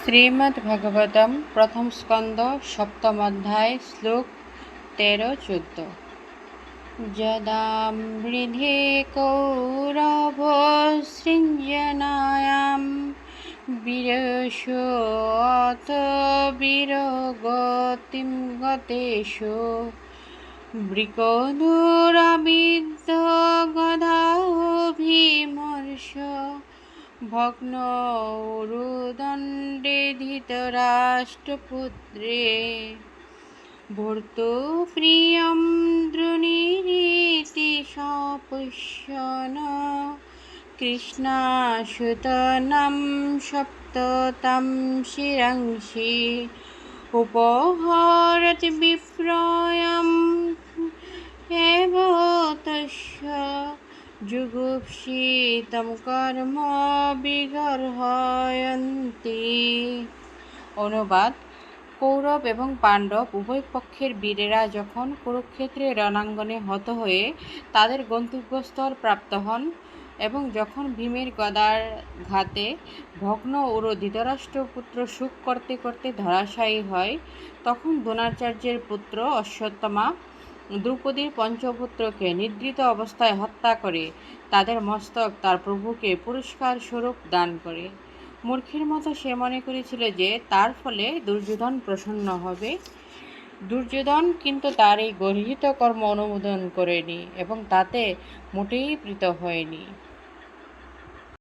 শ্রীমদ্ভাগবতম প্রথম স্কন্দ সপ্তম অধ্যায় শ্লোক 13-14। যদা মৃধে কৌরবসৃঞ্জনায়াম বীরস্যোऽথ বীরগতিম গতেষু বৃকোদরাবিদ্ধ গদাভিমর্ষ ভগ্ন উরুদণ্ডে ধৃতরাষ্ট্রপুত্রে ভর্তুপ্রিয়ম দ্রুণীরিতি সপুষ্যন কৃষ্ণাসুতনাম সপ্ততাম শিরংসি উপহরতি বিপ্রয়ম এব তস্য যুগুপ্সিতম কর্ম বিগর্হয়ন্তি। অনুবাদ: কৌরব এবং পাণ্ডব উভয় পক্ষের বীরেরা যখন কুরুক্ষেত্রের রণাঙ্গনে হত হয়ে তাদের গন্তব্যস্থল প্রাপ্ত হন এবং যখন ভীমের গদার ঘাতে ভগ্ন উরু ধৃতরাষ্ট্রপুত্র শোক করতে করতে ধরাশায়ী হয়, তখন দ্রোণাচার্যের পুত্র অশ্বত্থামা দ্রৌপদীর পঞ্চপুত্রকে নিদ্রিত অবস্থায় হত্যা করে তাদের মস্তক তার প্রভুকে পুরস্কার স্বরূপ দান করে। মূর্খের মতো সে মনে করেছিল যে তার ফলে দুর্যোধন প্রসন্ন হবে। দুর্যোধন কিন্তু তার এই গর্হিত কর্ম অনুমোদন করেনি এবং তাতে মোটেই প্রীত হয়নি।